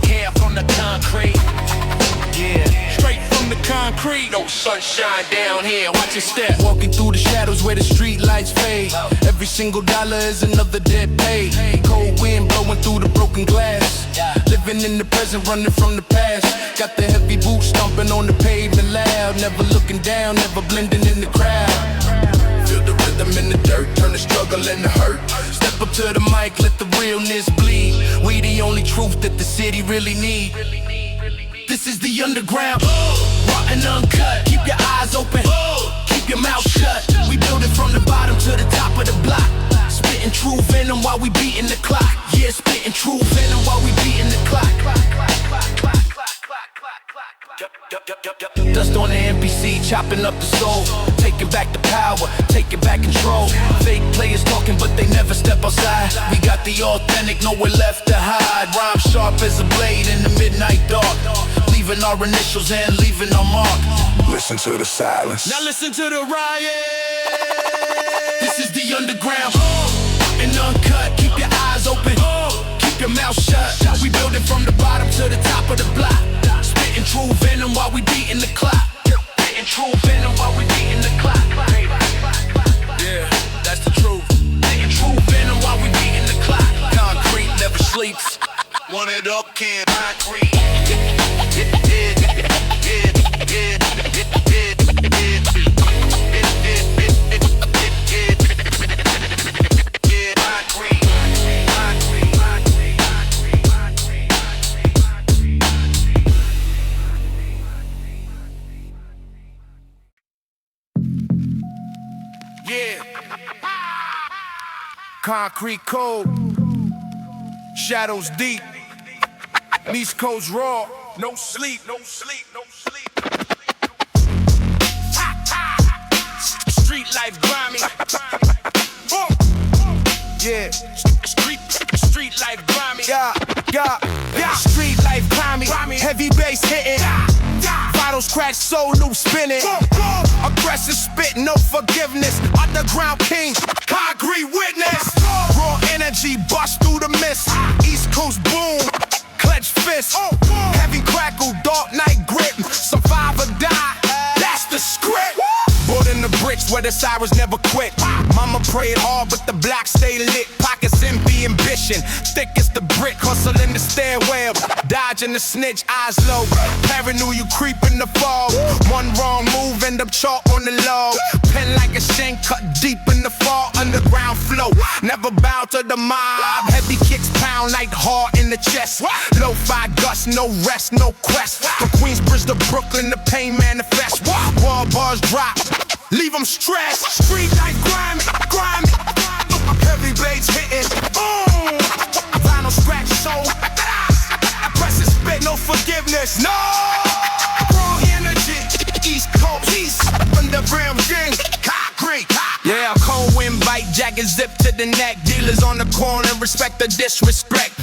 Hair from the concrete. Yeah, straight from the concrete. No sunshine down here, watch your step. Walking through the shadows where the street lights fade. Every single dollar is another debt paid. Cold wind blowing through the broken glass. Living in the present, running from the past. Got the heavy boots stomping on the pavement loud. Never looking down, never blending in the crowd. Feel the rhythm in the dirt, turn the struggle into hurt. Step up to the mic, let the realness bleed. We the only truth that the city really need. This is the underground, raw and uncut. Keep your eyes open, keep your mouth shut. We build it from the bottom to the top of the block. Spitting true venom while we beating the clock. Yeah, spitting true venom while we beating the clock. Dust on the NPC, chopping up the soul. Taking back the power, taking back control. Fake players talking, but they never step outside. We got the authentic, nowhere left to hide. Rhyme sharp as a blade in the midnight dark. Leaving our initials and leaving our mark. Listen to the silence. Now listen to the riot. This is the underground, and uncut. Keep your eyes open, keep your mouth shut. We build it from the bottom to the top of the block. Spitting true venom while we beating the clock. Spitting true venom while we beating the clock. Yeah, that's the truth. Spitting true venom while we beating the clock. Concrete never sleeps. Want it up, can't concrete. Yeah. Concrete cold, shadows deep, East Coast raw, no sleep, no sleep, no sleep. Street life grimy. Yeah, street life grimy. Yeah. Street life grimy. Heavy bass hitting. Bottles crack, soul loop spinning. Aggressive spit, no forgiveness. Underground king, concrete witness. Raw energy, bust through the mist. East Coast boom, clench fist. Heavy crackle, dark night grip. Survive or die, that's the script. Born in the bricks where the sirens never quit. Mama prayed hard, but the block stay lit. Pockets empty, ambition thick as the brick. Hustle in the stairwell, dodging the snitch, eyes low. Paranoid, you creep in the fall. One wrong move, end up chalk on the log. Pen like a shank, cut deep in the fall. Underground flow, never bow to the mob. Heavy kicks pound like hard in the chest. Lo-fi gusts, no rest, no quest. From Queensbridge to Brooklyn, the pain manifest. Wall bars drop, leave them stressed. Street life grimy, grimy. Heavy bass hitting. Vinyl scratch soul. I press and spit, no forgiveness. No. Raw energy. East Coast, East. Underground gang. Concrete. Yeah, cold wind bite, jacket zip to the neck. Dealers on the corner, respect the disrespect.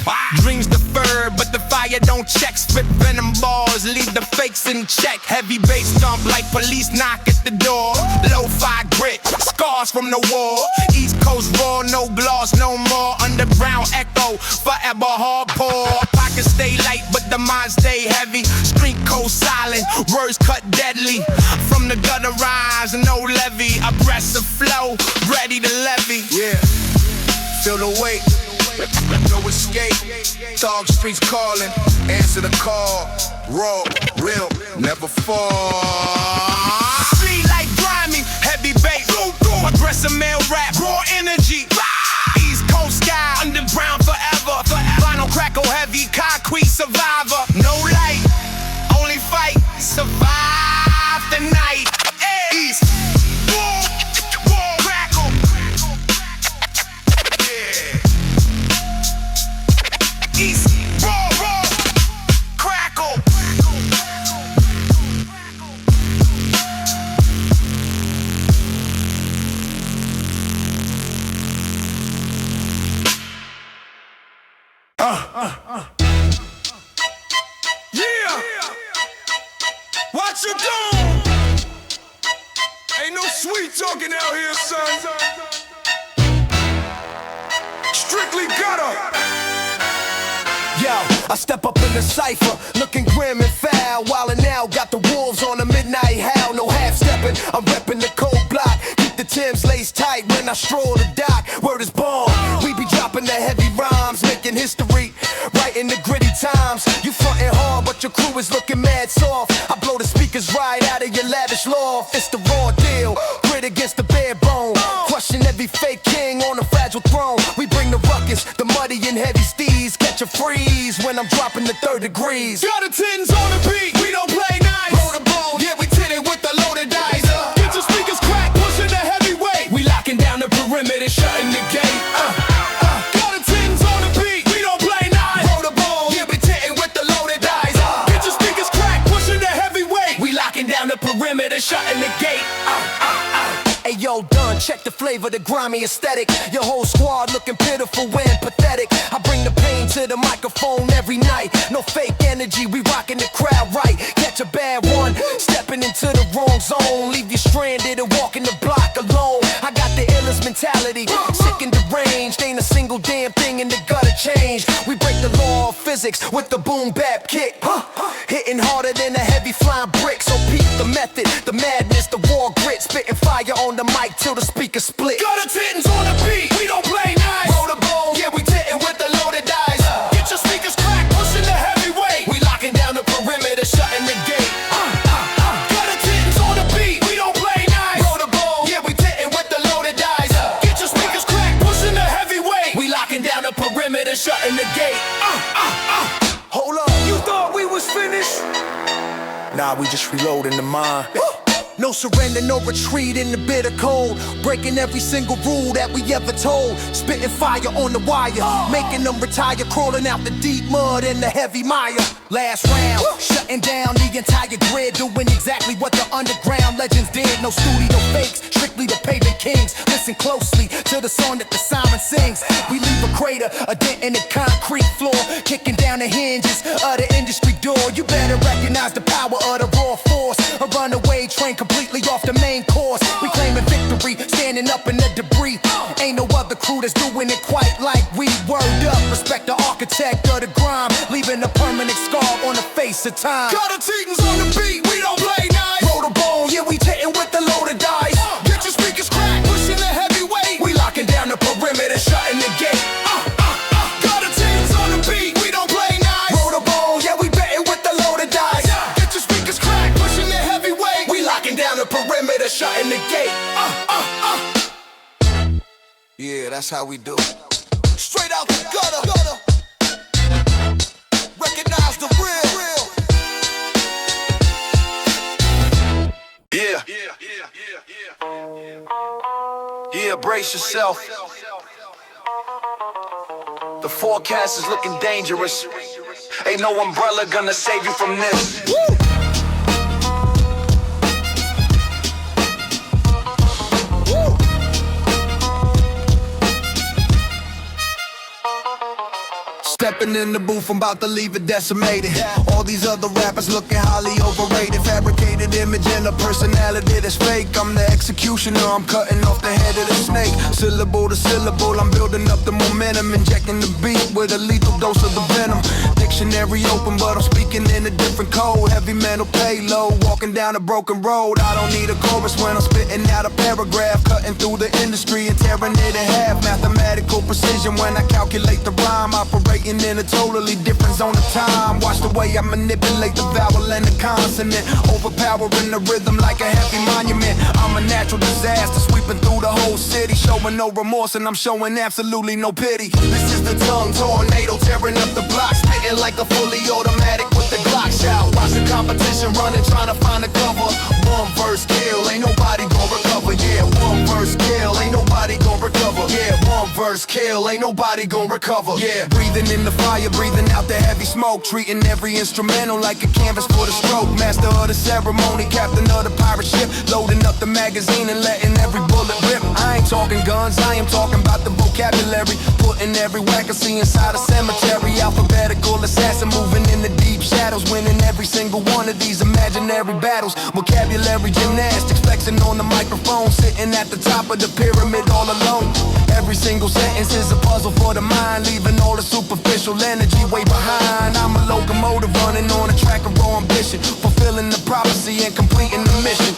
Dreams deferred, but the fire don't check. Spit venom balls, leave the fakes in check. Heavy bass thump like police knock at the door. Lo-fi grit, scars from the war. East Coast raw, no gloss, no more. Underground echo, forever hardcore. Pockets stay light, but the mind stay heavy. Street code silent, words cut deadly. From the gutter rise, no levy. Aggressive flow, ready to levy. Yeah, feel the weight, no escape. Dog streets calling, answer the call. Raw, real, never fall. Street like grimy, heavy bass. Aggressive male rap, raw energy. East Coast sky, underground forever. Vinyl crackle heavy, concrete survivor. No light, only fight, survive the night. East, crackle. Yeah. East, raw, crackle. Yeah. What you doing? Ain't no sweet talking out here, son. strictly gutter. Yo, I step up in the cypher, looking grim and foul. Wildin' now, got the wolves on a midnight howl. No half-stepping, I'm reppin' the cold block. Keep the Timbs laced tight when I stroll the dock. Word is born, we be dropping the heavy rhymes, making history, writing the gritty times. You frontin' hard, but your crew is looking mad soft. I blow the speakers right out of your lavish loft. It's the raw deal, grit against the bare bone. Crushing every fake king on a fragile throne. We bring the ruckus, the muddy and heavy steeds. Catch a freeze when I'm dropping the 3rd degrees. Got the tins on the beat, we don't play nice. Roll the bone, yeah, we tin it with the loaded dice. Get your speakers cracked, pushing the heavyweight. We locking down the perimeter, shutting the gate. Got the tins on the beat, we don't play nice. Roll the bone, yeah, we tin it with the loaded dice. Get your speakers cracked, pushing the heavyweight. We locking down the perimeter, shutting the gate. Hey yo, done, check the flavor, the grimy aesthetic. Your whole squad looking pitiful and pathetic. I bring the pain to the microphone every night. No fake energy, we rocking the crowd right. Catch a bad one, stepping into the wrong zone. Leave you stranded and walking the block alone. I got the illest mentality, sick and deranged. Ain't a single damn thing in the gutter change. We break the law of physics with the boom bap kick. Hitting harder than a heavy flying brick. So peep the method, the madness, the raw grit. Spitting fire on the mic till the speaker split. Got the titans on the beat, we don't play nice. Roll the bone, yeah, we tittin' with the loaded dice. Get your speakers cracked, pushing the heavyweight. We locking down the perimeter, shutting the gate. Got the titans on the beat, we don't play nice. Roll the bone, yeah, we tittin' with the loaded dice. Get your speakers cracked, pushing the heavyweight. We locking down the perimeter, shutting the gate. Hold up, you thought we was finished? Nah, we just reloading the mind. No surrender, no retreat in the bitter cold. Breaking every single rule that we ever told. Spitting fire on the wire, making them retire. Crawling out the deep mud and the heavy mire. Last round, shutting down the entire grid. Doing exactly what the underground legends did. No studio fakes, strictly the pavement kings. Listen closely to the song that the siren sings. We leave a crater, a dent in the concrete floor. Kicking down the hinges of the industry door. You better recognize the power of the raw force. A runaway train completely off the main course. We claiming victory, standing up in the debris. Ain't no other crew that's doing it quite like we. Word up, respect the architect of the grime, leaving a permanent scar on the face of time. Got the Titans on the beat, we don't play nice. Roll the bone, yeah, we hitting with the loaded dice. Get your speakers cracked, pushing the heavyweight. We locking down the perimeter, shutting the gate. Got the Titans on the beat, we don't play nice. Roll the bone, yeah, we betting with the loaded dice. Get your speakers cracked, pushing the heavyweight. We locking down the perimeter, shutting the gate. Yeah, that's how we do it. Straight out the gutter. Recognize the real. Yeah, brace yourself. The forecast is looking dangerous. Ain't no umbrella gonna save you from this. Woo! Stepping in the booth, I'm about to leave it decimated. All these other rappers looking highly overrated. Fabricated image and a personality that's fake. I'm the executioner, I'm cutting off the head of the snake. Syllable to syllable, I'm building up the momentum. Injecting the beat with a lethal dose of the venom. Dictionary open, but I'm speaking in a different code. Heavy metal payload, walking down a broken road. I don't need a chorus when I'm spitting out a paragraph. Cutting through the industry and tearing it in half. Mathematical precision when I calculate the rhyme. Operating in a totally different zone of time. Watch the way I manipulate the vowel and the consonant. Overpowering the rhythm like a heavy monument. I'm a natural disaster sweeping through the whole city. Showing no remorse and I'm showing absolutely no pity. This is the tongue tornado tearing up the block. Spitting like a fully automatic with the Glock shout. Watch the competition running, trying to find a cover. One verse kill, ain't nobody gon' recover. Yeah, one verse kill, ain't nobody gon' recover. Yeah, one verse kill, ain't nobody gon' recover. Yeah, breathing in the fire, breathing out the heavy smoke. Treating every instrumental like a canvas for the stroke. Master of the ceremony, captain of the pirate ship. Loading up the magazine and letting every bullet rip. I ain't talking guns, I am talking about the vocabulary. Putting every whack I see inside a cemetery. Alphabetical assassin moving in the deep shadows. Winning every single one of these imaginary battles. Vocabulary gymnastics, flexing on the microphone. Sitting at the top of the pyramid all alone. Every single sentence is a puzzle for the mind, leaving all the superficial energy way behind. I'm a locomotive running on a track of raw ambition, fulfilling the prophecy and completing the mission.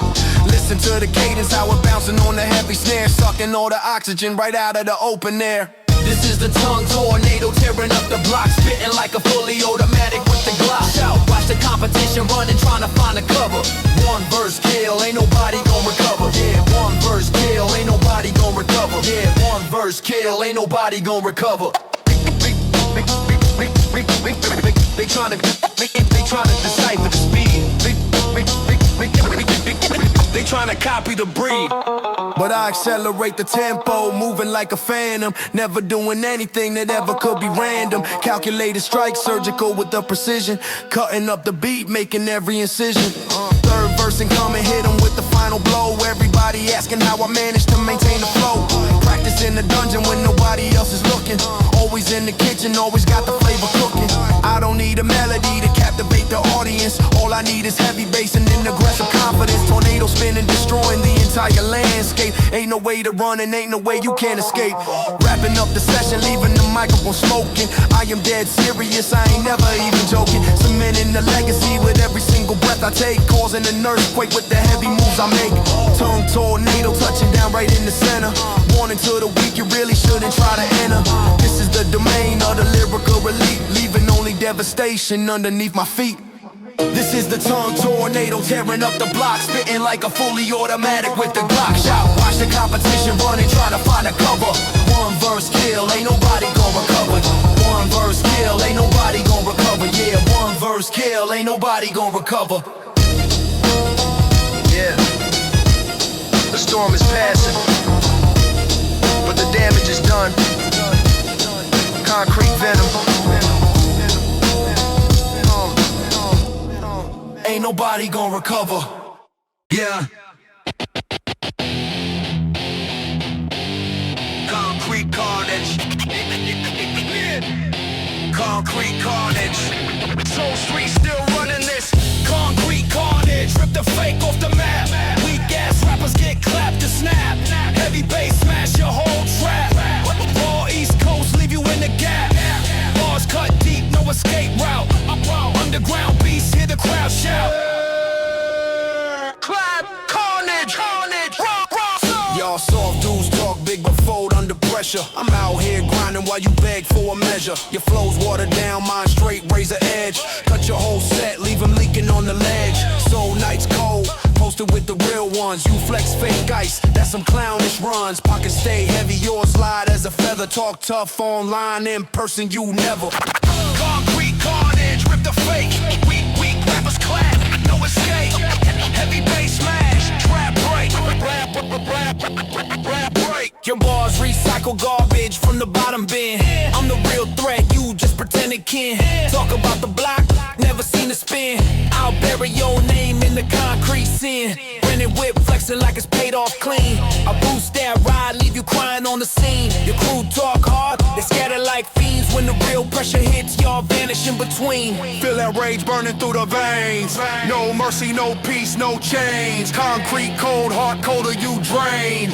Listen to the cadence, how it bouncing on the heavy snare, sucking all the oxygen right out of the open air. This is the tongue tornado, tearing up the block, spitting like a fully automatic with the Glock. Shout, watch the competition running, trying to find a cover. One verse kill, ain't nobody gon' recover. Yeah, one verse kill, ain't nobody gon' recover. Yeah, one verse kill, ain't nobody gon' recover. They tryna decipher the speed. They tryna copy the breed. But I accelerate the tempo, moving like a phantom, never doing anything that ever could be random. Calculated strike, surgical with the precision, cutting up the beat, making every incision. Third verse and come and hit them with the final blow. Everybody asking how I managed to maintain the flow. Practice in the dungeon when nobody else is looking. Always in the kitchen, always got the flavor cooking. I don't need a melody to captivate the audience. All I need is heavy bass and an aggressive confidence. Tornado spinning, destroying the entire landscape. Ain't no way to run and ain't no way you can escape. Wrapping up the session, leaving the microphone smoking. I am dead serious, I ain't never even joking. Cementing the legacy with every single breath I take, causing an earthquake with the heavy moves I make. Tongue tornado touching down right in the center. Warning to the weak, you really shouldn't try to enter. This is the domain of the lyrical elite, leaving only devastation underneath my feet. This is the tongue tornado, tearing up the block, spitting like a fully automatic with the Glock. Shout, watch the competition running, trying to find a cover. One verse kill, ain't nobody gon' recover. One verse kill, ain't nobody gon' recover. Yeah, one verse kill, ain't nobody gon' recover. Yeah, the storm is passing, but the damage is done. Concrete venom. Ain't nobody gon' recover. Yeah. Concrete carnage. Concrete carnage. Soul Street still running this. Concrete carnage. Rip the fake off the map. Weak ass rappers get clapped to snap. Heavy bass smash your whole trap. Raw East Coast leave you in the gap. Bars cut deep, no escape route. Underground beasts, hear the crowd shout. Clap, carnage, carnage, raw. Y'all soft dudes talk big but fold under pressure. I'm out here grinding while you beg for a measure. Your flow's watered down, mine straight, razor edge. Cut your whole set, leave them leaking on the ledge. Soul nights cold, posted with the real ones. You flex fake ice, that's some clownish runs. Pockets stay heavy, yours light as a feather. Talk tough online, in person you never. Concrete carnage, rip the fake. Weak rappers clap, no escape. Heavy bass smash, trap break. Rap break. Your bars recycle garbage from the bottom bin. I'm the real threat, you just pretending kin. Talk about the block, never seen a spin. I'll bury your name in the concrete sin. Renting whip, flexing like it's paid off clean. I boost that ride, leave you crying on the scene. Your crew talk hard, they scatter like fiends. When the real pressure hits, y'all vanish in between. Feel that rage burning through the veins. No mercy, no peace, no change. Concrete cold, heart colder, you drain.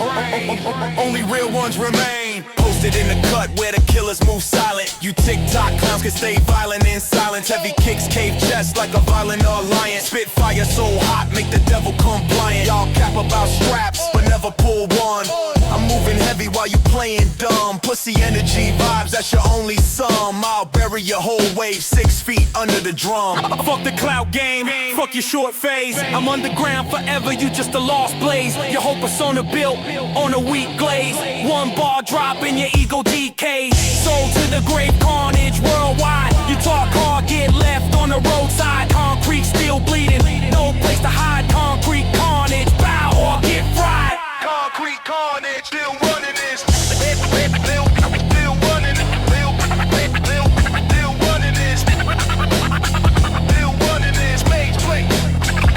Only real ones remain. Posted in the cut where the killers move silent. You TikTok clowns can stay violent in silence. Heavy kicks cave chest like a violent alliance. Spit fire so hot, make the devil compliant. Y'all cap about straps, but never pull one. I'm moving heavy while you playing dumb. Pussy energy vibes, that's your only sum. I'll bury your whole wave 6 feet under the drum. Fuck the clout game, fuck your short phase. I'm underground forever, you just a lost blaze. Your whole persona built on a weak glaze. One bar drop and your ego decays. Sold to the grave, carnage worldwide. You talk hard, get left on the roadside. Concrete still bleeding, no place to hide. Concrete carnage, bow or get fried. Concrete carnage, still running this. Still running it. Still running this. Still running this. Mage plate,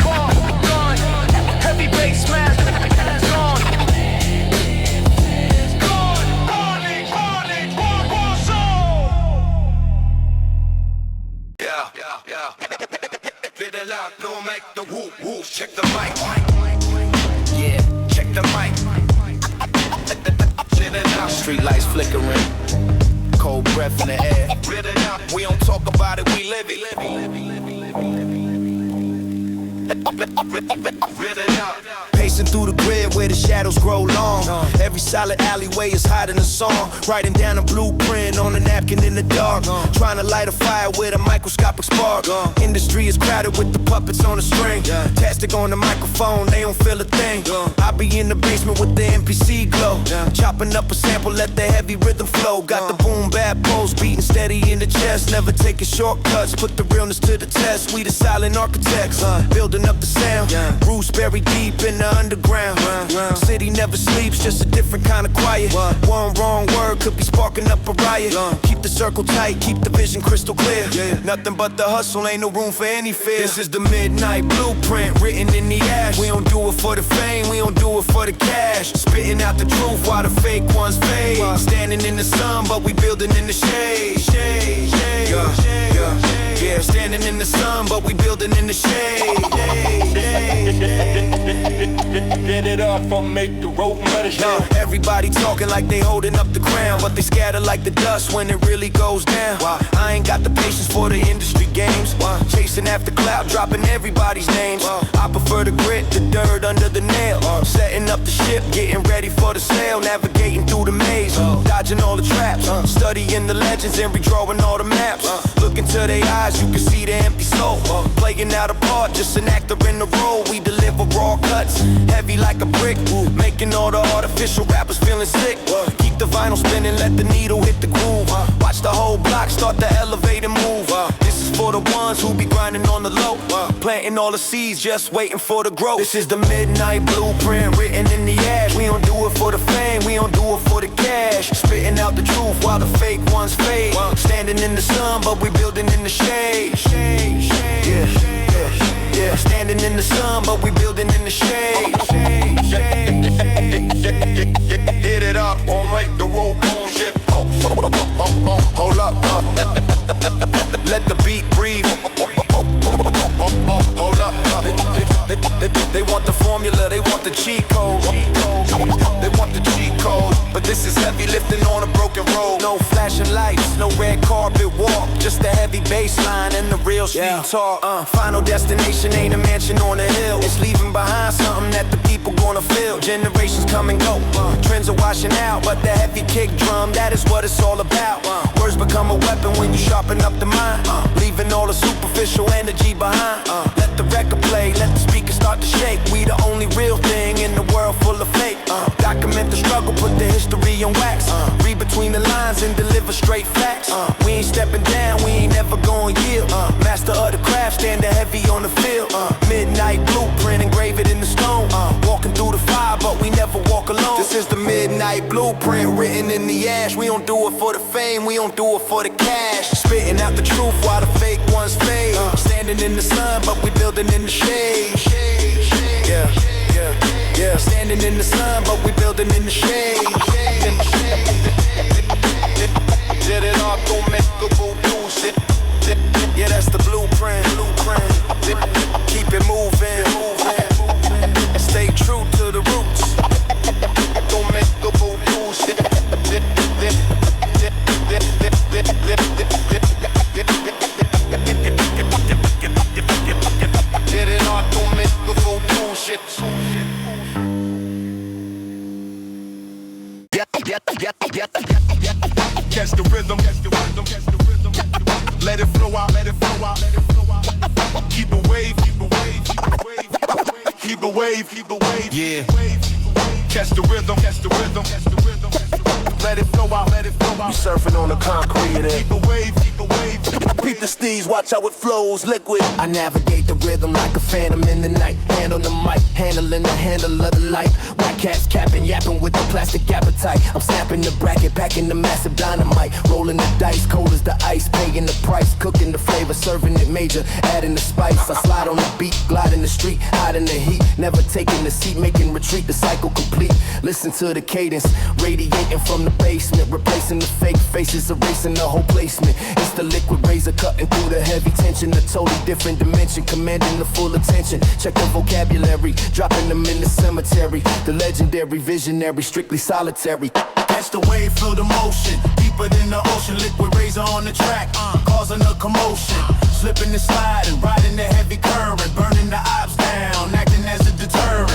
gone. Heavy bass smash, gone. Gone. Carnage, raw soul. Yeah. Fit it out, don't make the woo. Check the mic. Yeah, check the mic. Street breath in the air. We don't talk about it, we live it. Pacing through the grid where the shadows grow long. Every solid alleyway is hiding a song. Writing down a blueprint on a napkin in the dark. Trying to light a fire with a microscopic spark. Industry is crowded with the puppets on the string. Tastic on the microphone, they don't feel a thing. I be in the basement with the MPC glow. Chopping up a sample, let the heavy rhythm flow. Got the boom bap pulse beating steady in the chest. Never taking shortcuts, put the realness to the test. We the silent architects, building up the sound. Bruce buried deep in the underground. City never sleeps, just a different kind of quiet. One wrong word could be sparking up a riot. Keep the circle tight, keep the vision crystal clear. Nothing but the hustle, ain't no room for any fear. This is the midnight blueprint written in the ash. We don't do it for the fame, we don't do it for the cash. Spitting out the truth while the fake ones fade. Standing in the sun, but we building in the shade. Yeah, standing in the sun, but we building in the shade. Get it up, I'll make the rope better. Everybody talking like they holding up the ground, but they scatter like the dust when it really goes down. I ain't got the patience for the industry games. Chasing after clout, dropping everybody's names. I prefer the grit, the dirt under the nail. Setting up the ship, getting ready for the sail. Navigating through the maze, dodging all the traps. Studying the legends and redrawing all the maps. Look into their eyes, you can see the empty soul. Playing out a part, just an actor in the role. We deliver raw cuts, heavy like a brick. Making all the artificial rappers feeling sick. Keep the vinyl spinning, let the needle hit the groove. Watch the whole block start to elevate and move. This is for the ones who be grinding on the low. Planting all the seeds, just waiting for the growth. This is the midnight blueprint written in the ash. We don't do it for the fame, we don't do it for the cash. Spitting out the truth while the fake ones fade. Standing in the sun, but we building in the shade. Yeah, standing in the sun, but we building in the shade. Hit it up, or make the road boom shit. Hold up, let the beat breathe. Hold up, they want the formula, they want the cheat code. They want the cheat code, but this is heavy lifting on a broken road. No flashing lights, no red carpet walk, just a heavy bass line and the real street talk. Final destination ain't a mansion on a hill. It's leaving behind something that the people gonna feel. Generations come and go, trends are washing out, but the heavy kick drum, that is what it's all about. Words become a weapon when you sharpen up the mind, leaving all the superficial energy behind. Let the record play, let the speakers start to shake. We the only real thing in the world full of fake. Document the struggle, put the history on wax. Read between the lines and deliver straight facts. We ain't stepping down, we ain't never gonna yield. Master of the craft, standing heavy on the field. Midnight blueprint, engrave it in the stone. Walking through the fire, but we never walk alone. This is the midnight blueprint written in the ash. We don't do it for the fame, we don't do it for the cash. Spitting out the truth while the fake ones fade. Standing in the sun, but we building in the shade. Yeah, standing in the sun, but we building in the shade. Get it off, don't make a voodoo shit. Yeah, that's the blueprint. Keep it moving. Stay true to the roots. Don't make a voodoo shit. Get it off, don't make a voodoo shit. Catch the rhythm, let it flow out, keep the wave, keep the wave, yeah. Catch the rhythm, let it flow out, You surfing on the concrete, keep the wave. Beat the steez, watch how it flows, liquid. I navigate the rhythm like a phantom in the night. Hand on the mic, handling the handle of the light. White cats capping, yapping with the plastic appetite. I'm snapping the bracket, packing the massive dynamite. Rolling the dice, cold as the ice, paying the price. Cooking the flavor, serving it major, adding the spice. I slide on the beat, glide in the street, hide in the heat. Never taking the seat, making retreat, the cycle complete. Listen to the cadence, radiating from the basement. Replacing the fake faces, erasing the whole placement. It's the liquid razor cutting through the heavy tension. A totally different dimension, commanding the full attention. Check the vocabulary, dropping them in the cemetery. The legendary, visionary, strictly solitary. Catch Catch the wave, feel the motion. Deeper than the ocean, liquid razor on the track, causing a commotion. Slipping and sliding, riding the heavy current, burning the ops down, acting as a deterrent.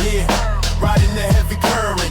Yeah, riding the heavy current,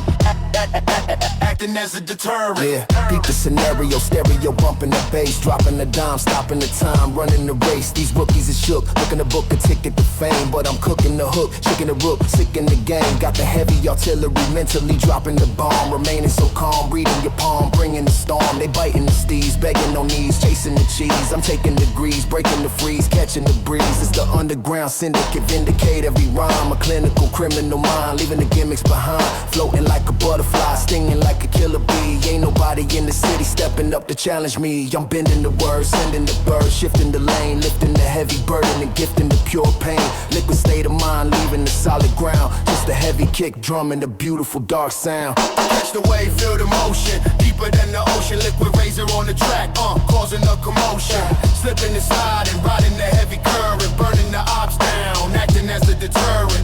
acting as a deterrent. Yeah, peep the scenario, stereo bumping the bass, dropping the dime, stopping the time, running the race. These rookies are shook, looking to book a ticket to fame, but I'm cooking the hook, shaking the rook, sick in the game. Got the heavy artillery, mentally dropping the bomb, remaining so calm, reading your palm, bringing the storm. They biting the steeds, begging on knees, chasing the cheese. I'm taking degrees, breaking the freeze, catching the breeze. It's the underground syndicate, vindicate every rhyme. A clinical criminal mind, leaving the gimmicks behind, floating like a butterfly, stinging like a killer bee. Ain't nobody in the city stepping up to challenge me. I'm bending the words, sending the birds, shifting the lane, lifting the heavy burden and gifting the pure pain. Liquid state of mind, leaving the solid ground. Just a heavy kick drum and a beautiful dark sound. Catch the wave, feel the motion. Deeper than the ocean, liquid razor on the track, causing a commotion. Slipping and sliding, riding the heavy current, burning the ops down, acting as a deterrent.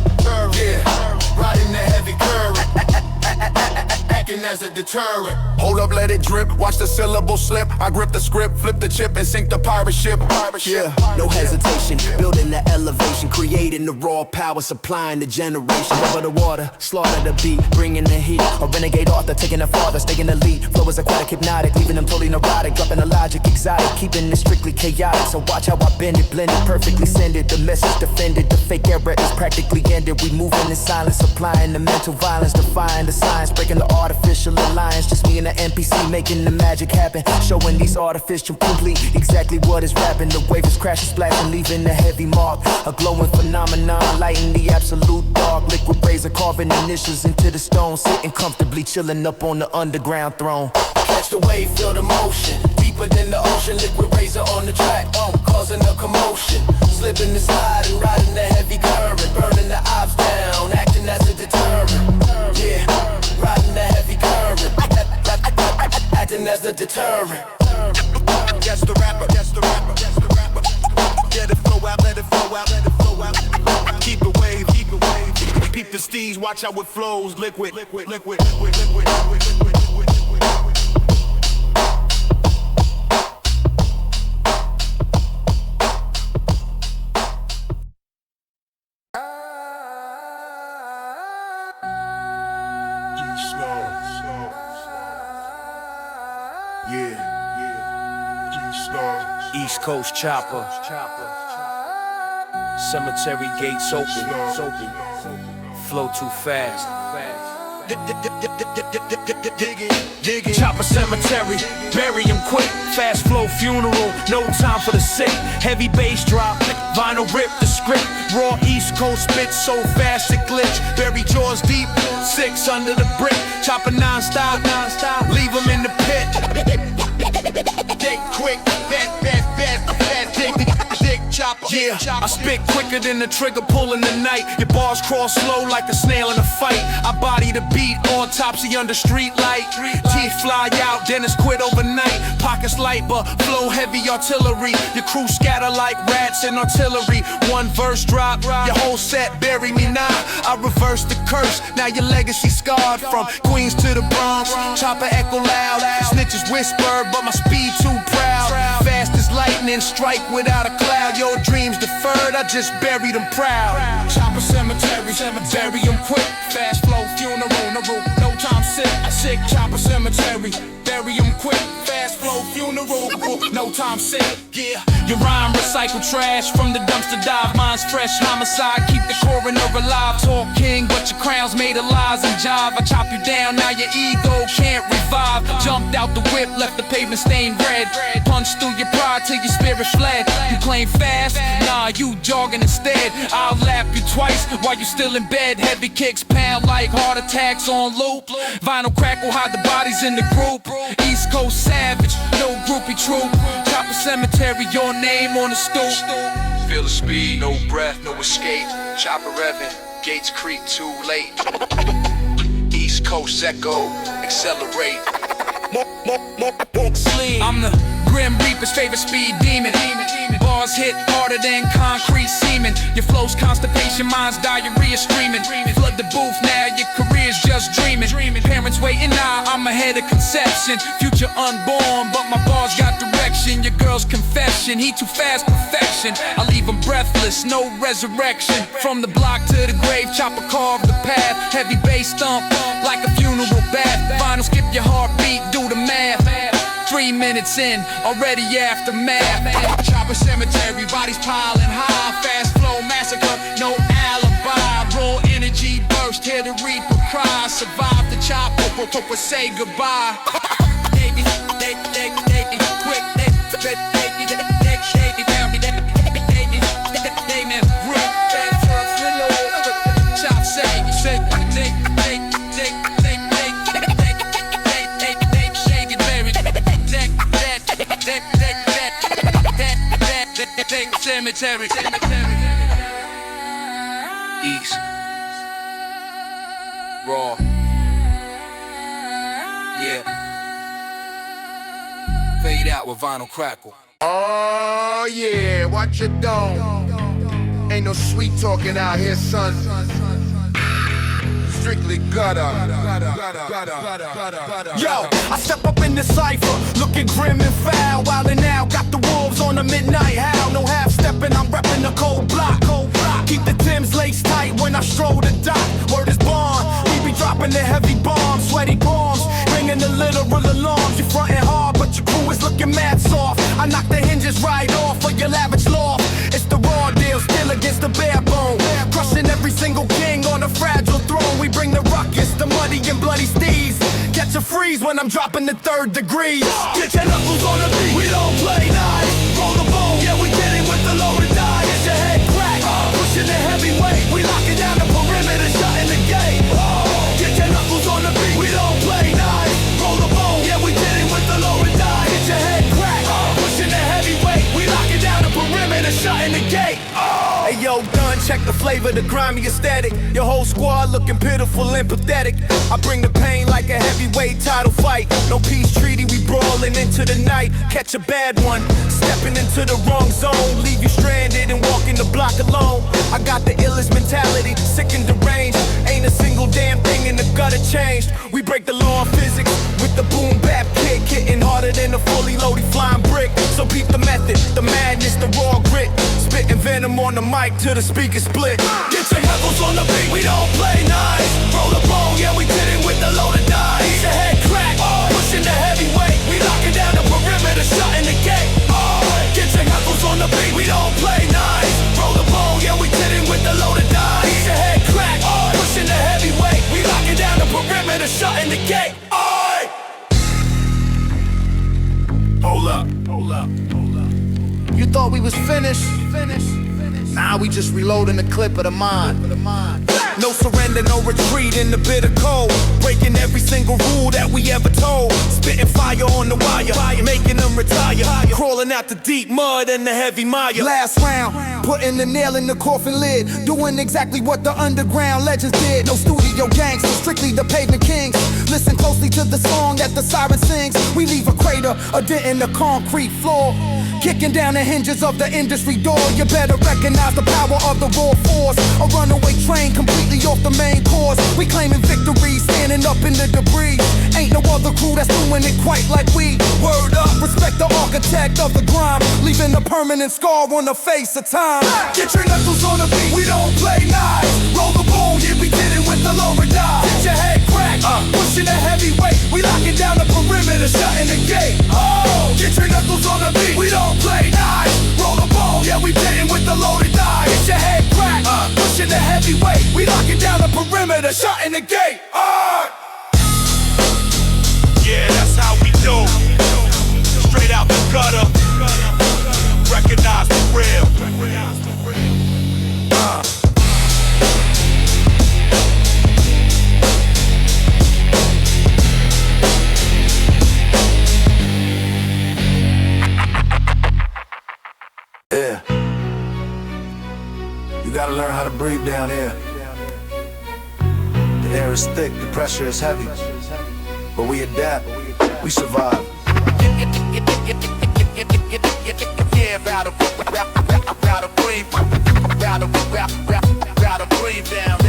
Yeah, riding the heavy current, acting as a deterrent. Hold up, let it drip, watch the syllable slip. I grip the script, flip the chip and sink the pirate ship. Yeah, no hesitation, building the elevation, creating the raw power, supplying the generation. Over the water, slaughter the beat, bringing the heat. A renegade author, taking the farther, taking the lead. Flow is aquatic, hypnotic, leaving them totally neurotic. Dropping the logic, exotic, keeping it strictly chaotic. So watch how I bend it, blend it, perfectly send it. The message defended, the fake error is practically ended. We moving in silence, applying the mental violence, defying the science, breaking the artificial alliance. Just me and the NPC making the magic happen, showing these artificial complete exactly what is rapping. The wave is crashing, splashing, leaving a heavy mark, a glowing phenomenon, lighting the absolute dark. Liquid razor carving initials into the stone, sitting comfortably, chilling up on the underground throne. Catch the wave, feel the motion. Deeper than the ocean, liquid razor on the track, causing a commotion. Slipping and sliding, riding the heavy current, burning the ops down, acting as a deterrent. Yeah, riding the heavy current, acting as a deterrent. That's the rapper, that's the rapper, that's the rapper. Let it flow out, let it flow out, let it flow out. Keep it wave, keep it wave. Peep the steez, watch how it flows. Liquid, liquid, liquid, liquid, liquid, liquid, liquid, liquid. East Coast chopper, cemetery gates open, flow too fast. Chopper cemetery, bury him quick. Fast flow funeral, no time for the sick. Heavy bass drop, vinyl rip the script. Raw East Coast spit so fast it glitch. Bury jaws deep, 6 under the brick. Chopper non-stop, leave him in the pit. Dick quick, fast, dick chopper. Yeah, I spit quicker than the trigger pulling the night. Your bars cross slow like a snail in a fight. I body the beat, autopsy under street light. Teeth fly out, dentists quit overnight. Pockets light but flow heavy artillery. Your crew scatter like rats in artillery. One verse drop, your whole set bury me now. I reverse the curse, now your legacy scarred. From Queens to the Bronx, chopper echo loud. Snitches whisper, but my speed too proud. Fast as lightning, strike without a cloud. Your dreams deferred, I just buried them proud. Chopper cemetery, bury them quick. Fast flow funeral, no time sick. Chopper cemetery, bury them quick. Fast flow funeral, no time sick. Yeah, your rhyme recycle trash from the dumpster dive. Mine's fresh homicide, keep the coroner alive. Talk king, but your crown's made of lies and jive. I chop you down, now your ego can't revive. Jumped out the whip, left the pavement stained red. Punched through your pride till your spirit fled. You claim fast, nah, you jogging instead. I'll lap you twice while you still in bed. Heavy kicks pound like heart attacks on loop. Vinyl crackle, hide the bodies in the group. East Coast savage, no groupie troop. Chopper cemetery, your name on the stoop. Feel the speed, no breath, no escape. Chopper revving, gates creak too late. East Coast echo, accelerate. won't sleep. I'm the Grim Reaper's favorite speed demon. Bars hit harder than concrete semen. Your flow's constipation, mine's diarrhea streaming. Flood the booth now, your career's just dreaming. Parents waiting now, I'm ahead of conception. Future unborn, but my bars got direction. Your girl's confession, he too fast, perfection. I leave him breathless, no resurrection. From the block to the grave, chopper carve the path. Heavy bass thump, like a funeral bath. Vinyl skip your heartbeat, do the math. 3 minutes in, already aftermath. Chopper cemetery, bodies piling high. Fast flow massacre, no alibi. Raw energy burst, hear the reaper cry. Survive the chopper, say goodbye. Cemetery. East. Raw. Yeah. Fade out with vinyl crackle. Oh yeah, watch your dome. Ain't no sweet talking out here, son. Strictly gutter. Yo, I step up in the cypher, looking grim and foul. Wildin' out, got the wolves on the midnight howl. No half stepping, I'm reppin' the cold block. Keep the Timbs lace tight when I stroll the dock. Word is bond, we be dropping the heavy bombs, sweaty palms, ringing the literal alarms. You frontin' hard, but your crew is looking mad soft. I knock the hinges right off of your lavish loft. It's the raw deal, still against the bare bone. Crushing every single king on a fragile throne. We bring the ruckus, the muddy and bloody steeds. Catch a freeze when I'm dropping the 3rd degree. Get your knuckles on the beat, we don't play nice. Roll the bone, yeah, we get it with the loaded die. Get your head crack, pushing the heavyweight. We locking down the perimeter, shutting the gate. Get your knuckles on the beat, we don't play nice. Roll the bone, yeah, we get it with the loaded die. Get your head crack, pushing the heavyweight. We locking down the perimeter, shutting the gate. Hey yo, done, check the flavor, the grimy aesthetic. Your whole squad looking pitiful and pathetic. I bring the pain like a heavyweight title fight. No peace treaty, we brawling into the night. Catch a bad one, stepping into the wrong zone. Leave you stranded and walking the block alone. I got the illest mentality, sick and deranged. Ain't a single damn thing in the gutter changed. We break the law of physics with the boom bap kick, hitting harder than a fully loaded flying brick. So peep the method, the madness, the raw grit. Spitting venom on the mic till the speaker split. Get your knuckles on the beat, we don't play nice. Roll the bone, yeah, we did it with the loaded die. Get your head crack, pushing the heavyweight. We locking down the perimeter, shutting the gate. Get your knuckles on the beat, we don't play nice. Roll the bone, yeah, we did it with the loaded die. Get your head crack, pushing the heavyweight. We locking down the perimeter, shutting the gate. Hold up. You thought we was finished? Nah, we just reloading the clip of the mind. No surrender, no retreat in the bitter cold. Breaking every single rule that we ever told. Spitting fire on the wire, making them retire. Crawling out the deep mud and the heavy mire. Last round, putting the nail in the coffin lid. Doing exactly what the underground legends did. No studio gangsters, strictly the pavement kings. Listen closely to the song that the siren sings. We leave a crater, a dent in the concrete floor. Kicking down the hinges of the industry door. You better recognize the power of the raw force. A runaway train completely off the main course. We claiming victory, standing up in the debris. Ain't no other crew that's doing it quite like we. Word up, respect the architect of the grime, leaving a permanent scar on the face of time. Get your knuckles on the beat, we don't play nice. Roll the bone, yeah, we did it with the lower die. Get your head crack, pushing the heavyweight. We locking down the perimeter, shutting the gate. Get your knuckles on the beat, we don't play nice. Roll the bone, yeah, we did it with the loaded die. Get your head crack, pushing the heavyweight. We locking down the perimeter, shutting the gate. Yeah, that's how we do. Straight out the gutter. Recognize the real. Yeah. You gotta learn how to breathe down here. The air is thick, the pressure is heavy, but we adapt. we survive. Yeah, about to breathe down,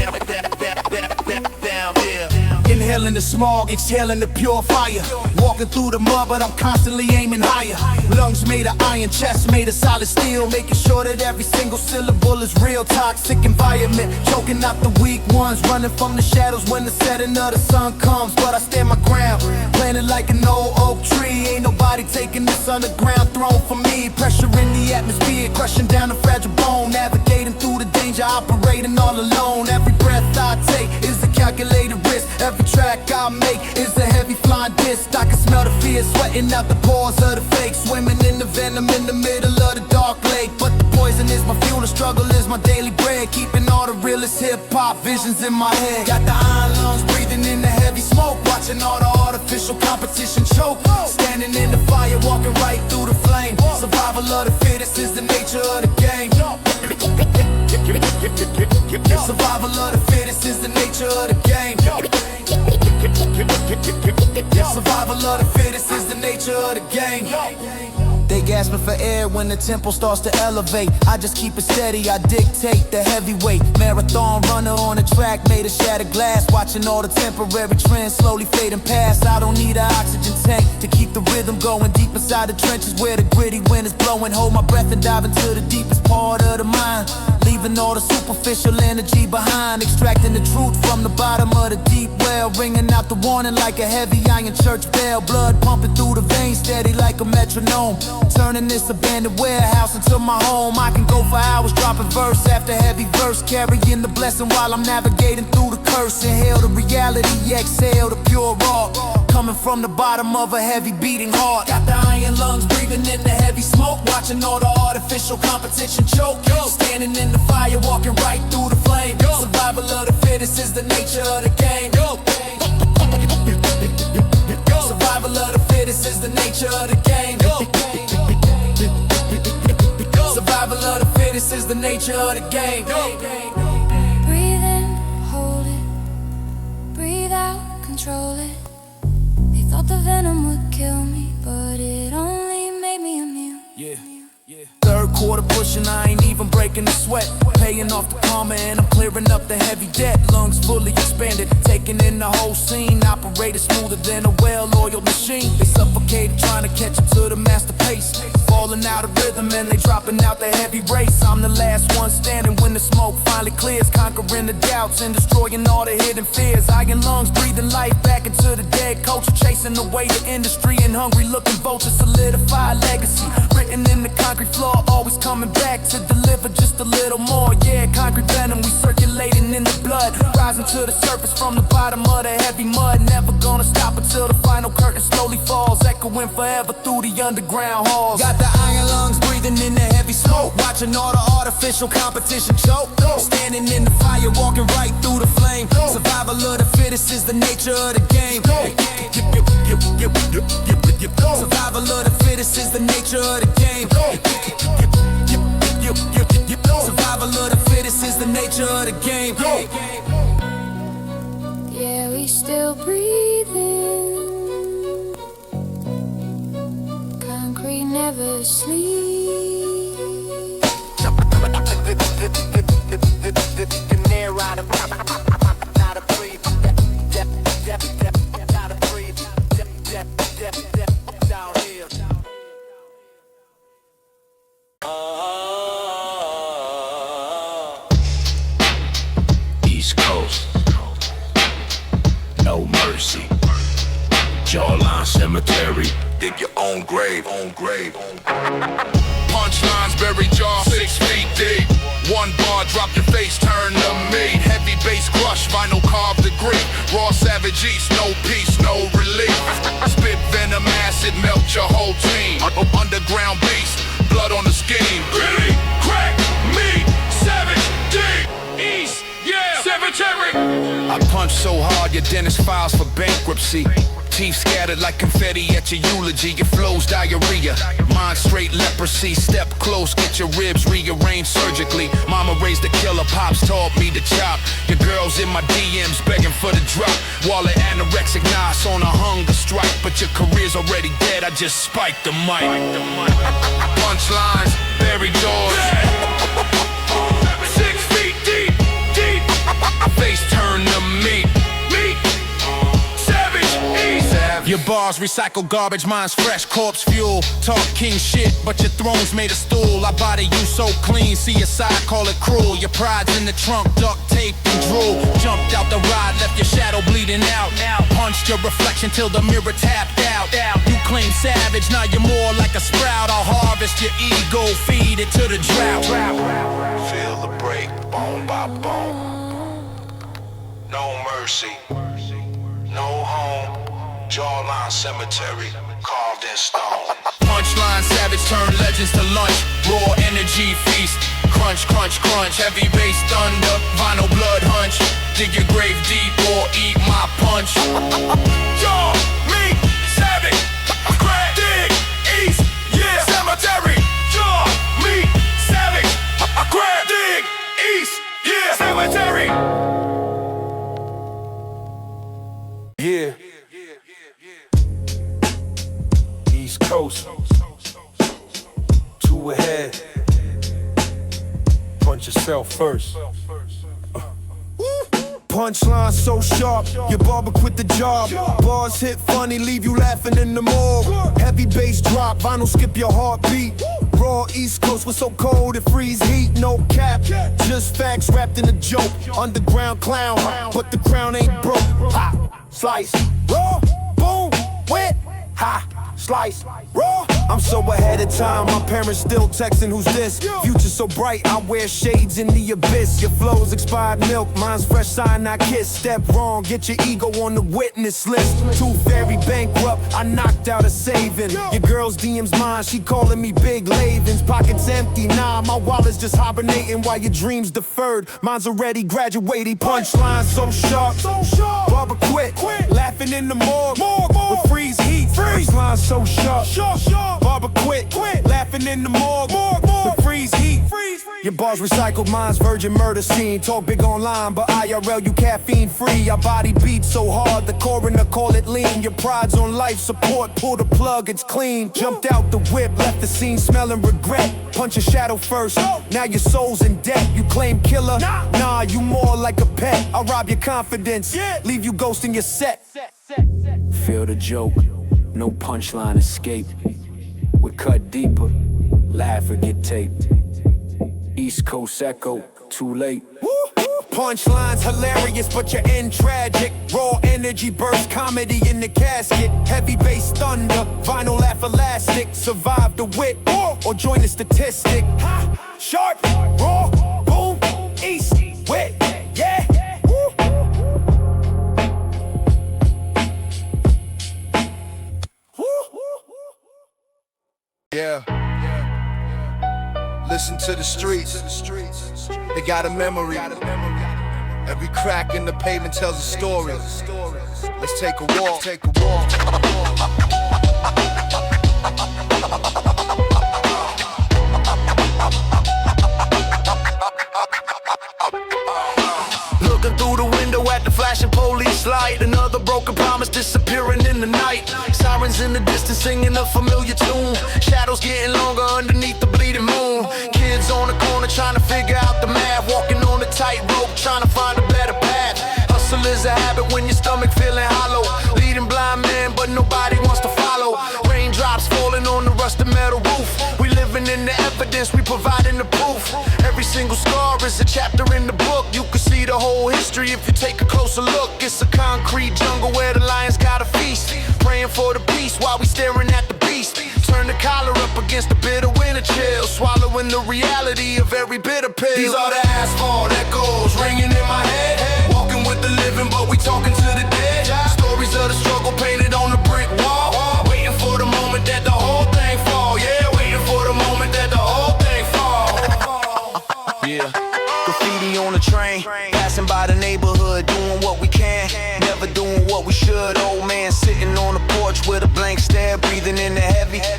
inhaling the smog, exhaling the pure fire. Walking through the mud, but I'm constantly aiming higher. Lungs made of iron, chest made of solid steel, making sure that every single syllable is real. Toxic environment, choking out the weak ones, running from the shadows when the setting of the sun comes. But I stand my ground, planted like an old oak tree. Ain't nobody taking this underground throne from me. Pressure in the atmosphere, crushing down a fragile bone. Navigating through the danger, operating all alone. Every breath I take is a calculated risk. Every track I make is a heavy flying disc. I can smell the fear sweating out the pores of the fake. Swimming in the venom in the middle of the dark lake. But the poison is my fuel, the struggle is my daily bread. Keeping all the realest hip-hop visions in my head. Got the iron lungs breathing in the heavy smoke. Watching all the artificial competition choke. Standing in the fire, walking right through the flame. Survival of the fittest is the nature of the game. Survival of the fittest is the nature of the game. Survival of the fittest is the nature of the game. They gasping for air when the tempo starts to elevate. I just keep it steady, I dictate the heavyweight. Marathon runner on the track, made of shattered glass. Watching all the temporary trends slowly fading past. I don't need an oxygen tank to keep the rhythm going. Deep inside the trenches where the gritty wind is blowing. Hold my breath and dive into the deepest part of the mind. Leaving all the superficial energy behind. Extracting the truth from the bottom of the deep well. Ringing out the warning like a heavy iron church bell. Blood pumping through the veins steady like a metronome. Turning this abandoned warehouse into my home. I can go for hours dropping verse after heavy verse. Carrying the blessing while I'm navigating through the curse. Inhale the reality, exhale the pure raw. Coming from the bottom of a heavy beating heart. Got the iron lungs breathing in the heavy smoke. Watching all the artificial competition choke. Standing in the fire, walking right through the flame. Survival of the fittest is the nature of the game. Survival of the fittest is the nature of the game. Survival of the fittest is the nature of the game. Breathe in, hold it. Breathe out, control it. They thought the venom would kill me, but it only made me immune. Yeah. Third quarter pushing, I ain't even breaking the sweat. Paying off the karma and I'm clearing up the heavy debt. Lungs fully expanded, taking in the whole scene. Operated smoother than a well-oiled machine. They suffocated trying to catch up to the master pace. Falling out of rhythm and they dropping out the heavy race. I'm the last one standing when the smoke finally clears. Conquering the doubts and destroying all the hidden fears. Iron lungs breathing life back into the dead culture. Chasing away the industry and hungry looking vultures. Solidify legacy written in the concrete floor. Always coming back to deliver just a little more. Yeah, concrete venom, we circulating in the blood. Rising to the surface from the bottom of the heavy mud. Never gonna stop until the final curtain slowly falls. Echoing forever through the underground halls. Got the iron lungs breathing in the heavy smoke. Watching all the artificial competition choke. Standing in the fire, walking right through the flame. Survival of the fittest is the nature of the game. Survival of the fittest is the nature of the game. Survival of the fittest is the nature of the game. Yeah, we still breathing. Concrete never sleeps. East Coast, no mercy. Jawline Cemetery, Dig your own grave, Punchlines buried jaw 6 feet deep. One bar, drop your face, turn to me. Heavy bass crush, vinyl carved degree. Raw savage east, no peace, no relief. Spit venom, acid, melt your whole team. Underground beast, blood on the scheme. Gritty, crack, me, savage, deep. East, yeah, cemetery. I punch so hard, your dentist files for bankruptcy. Teeth scattered like confetti at your eulogy. Your flow's diarrhea, mine straight leprosy. Step close, get your ribs rearranged surgically. Mama raised a killer, pops taught me to chop. Your girl's in my DMs begging for the drop. Wallet anorexic, Nas on a hunger strike. But your career's already dead, I just spiked the mic. Punchlines, buried doors. 6 feet deep, deep. Face turn to meat. Your bars recycle garbage, mine's fresh corpse fuel. Talk king shit, but your throne's made of stool. I body you so clean, see your side, call it cruel. Your pride's in the trunk, duct tape and drool. Jumped out the ride, left your shadow bleeding out. Punched your reflection till the mirror tapped out. You claim savage, now you're more like a sprout. I'll harvest your ego, feed it to the drought. Feel the break, bone by bone. No mercy, no home. Jawline Cemetery, carved in stone. Punchline savage turn legends to lunch. Raw energy feast. Crunch, crunch, crunch. Heavy bass thunder. Vinyl blood hunch. Dig your grave deep or eat my punch. Jaw, me, savage. Crack, dig, east, yeah. Cemetery. Jaw, me, savage. Crack, dig, east, yeah. Cemetery. Yeah. East Coast, 2 ahead. Punch yourself first. Punchline so sharp, your barber quit the job. Bars hit funny, leave you laughing in the morgue. Heavy bass drop, vinyl skip your heartbeat. Raw East Coast was so cold it freeze heat. No cap, just facts wrapped in a joke. Underground clown, but the crown ain't broke. Ha, slice, raw, boom, wet, ha. Slice, raw. I'm so ahead of time, my parents still texting, who's this? Future so bright, I wear shades in the abyss. Your flow's expired milk, mine's fresh cyanide kiss. Step wrong, get your ego on the witness list. Tooth fairy bankrupt, I knocked out a saving. Your girl's DM's mine, she calling me Big Lavens. Pockets empty, nah, my wallet's just hibernating while your dreams deferred. Mine's already graduating, punchline so sharp. Barber quit, laughing in the morgue. With freeze heat, punchline so sharp. Barber quit, laughing in the morgue. With freeze heat. Your bars recycled, mine's virgin murder scene. Talk big online, but IRL you caffeine free. Our body beats so hard, the coroner call it lean. Your pride's on life support, pull the plug, it's clean. Jumped out the whip, left the scene smelling regret. Punch a shadow first, now your soul's in debt. You claim killer, nah, you more like a pet. I'll rob your confidence, leave you ghosting your set. Feel the joke, no punchline escape. We cut deeper, laugh or get taped. East Coast echo, too late. Punchlines hilarious, but your end tragic. Raw energy burst, comedy in the casket. Heavy bass thunder, vinyl laugh elastic. Survive the wit, or join the statistic. Sharp, raw, boom, east, wit, yeah. Yeah. Listen to the streets. They got a memory. Every crack in the pavement tells a story. Let's take a walk. Looking through the window at the flashing police light. Another broken promise disappearing in the night. Sirens in the distance singing a familiar tune. Shadows getting longer underneath the bleeding moon. Kids on the corner trying to figure out the math. Walking on a tightrope trying to find a better path. Hustle is a habit when your stomach feeling hollow. Leading blind men but nobody wants to follow. Raindrops falling on the rusted metal roof. We living in the evidence, we providing the proof. Every single scar is a chapter in the book. You can see the whole history if you take a closer look. It's a concrete jungle where the lions got a feast. Praying for the peace while we staring at the beast. Turn the collar up against the bitter winter chill. Swallowing the reality of every bitter pill. These are the asphalt echoes ringing in my head. Walking with the living, but we talking to the dead. Stories of the struggle painted on the brick wall. Waiting for the moment that the whole thing fall. Yeah, waiting for the moment that the whole thing fall. Yeah. Graffiti on the train, passing by the neighborhood, doing what we can, never doing what we should. Old man sitting on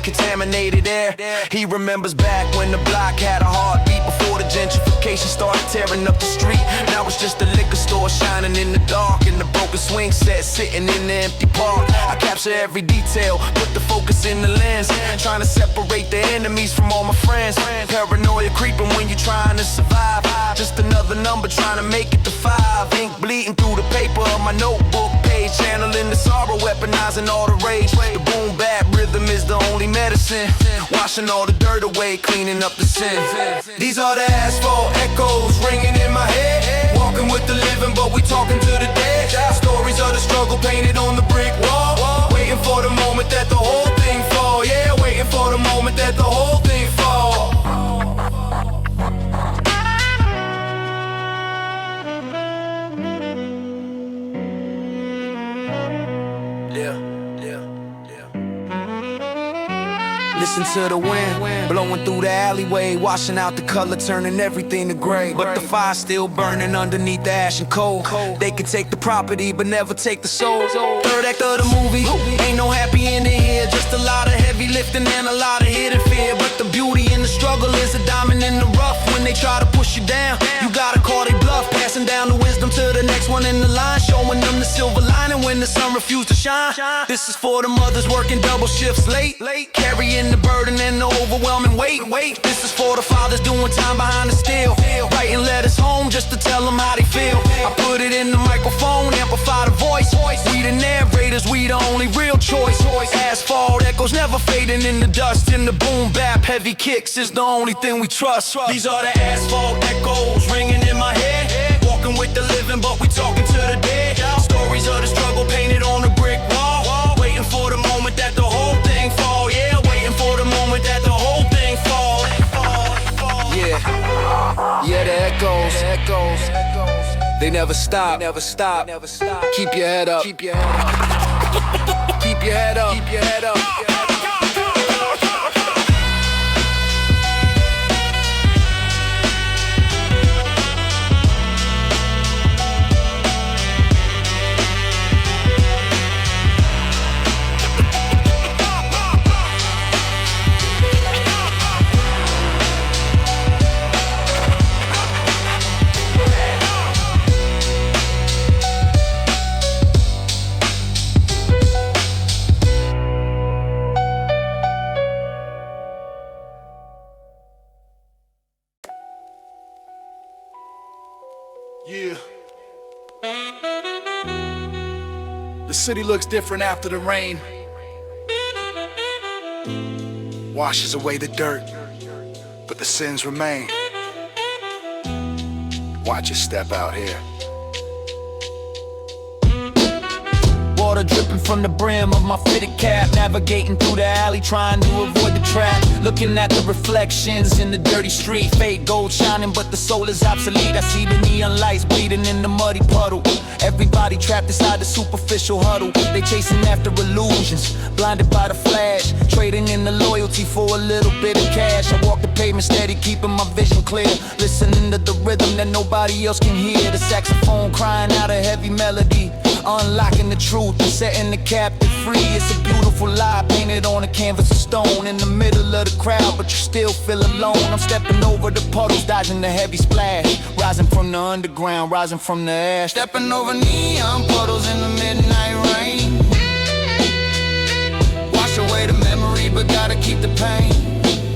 contaminated air. He remembers back when the block had a heartbeat before the gentrification started tearing up the street. Now it's just a liquor store shining in the dark, and the broken swing set sitting in the empty park. I capture every detail, put the focus in the lens, trying to separate the enemies from all my friends. Paranoia creeping when you're trying to survive. Just another number trying to make it to 5. Ink bleeding through the paper of my notebook page, channeling the sorrow, weaponizing all the rage. The boom bap rhythm is the only medicine, washing all the dirt away, cleaning up the sin. These are the asphalt echoes ringing in my head. Walking with the living, but we talking to the dead. Stories of the struggle painted on the brick wall. Waiting for the moment that the whole thing fall. Yeah, waiting for the moment that the whole thing fall. Listen to the wind blowing through the alleyway, washing out the color, turning everything to gray. But the fire's still burning underneath the ash and coal. They can take the property, but never take the soul. Third act of the movie, ain't no happy ending here. Just a lot of heavy lifting and a lot of hidden fear. But the beauty in the struggle is a diamond in the rough. When they try to push you down, you gotta call they bluff. Passing down the wisdom to the next one in the line, showing them the silver lining when the sun refused to shine. This is for the mothers working double shifts late, carrying the burden and the overwhelming weight. This is for the fathers doing time behind the steel, writing letters home just to tell them how they feel. I put it in the microphone, amplify the voice. We the narrators, we the only real choice. Asphalt echoes never fading in the dust. In the boom bap, heavy kicks is the only thing we trust. These are the asphalt echoes ringing in my head. Walking with the living, but we talking to the dead. Stories of the struggle painted on the brick wall. Waiting for the moment that the whole thing fall. Yeah, waiting for the moment that the whole thing fall. Yeah, the echoes. They never stop. Keep your head up. Keep your head up. Yeah. The city looks different after the rain. Washes away the dirt, but the sins remain. Watch your step out here. Water dripping from the brim of my fitted cap, navigating through the alley trying to avoid the trap. Looking at the reflections in the dirty street, fake gold shining but the soul is obsolete. I see the neon lights bleeding in the muddy puddle. Everybody trapped inside the superficial huddle. They chasing after illusions, blinded by the flash, trading in the loyalty for a little bit of cash. I walk the pavement steady, keeping my vision clear, listening to the rhythm that nobody else can hear. The saxophone crying out a heavy melody, unlocking the truth and setting the captive free. It's a beautiful lie painted on a canvas of stone, in the middle of the crowd, but you still feel alone. I'm stepping over the puddles, dodging the heavy splash, rising from the underground, rising from the ash. Stepping over neon puddles in the midnight rain. Wash away the memory, but gotta keep the pain.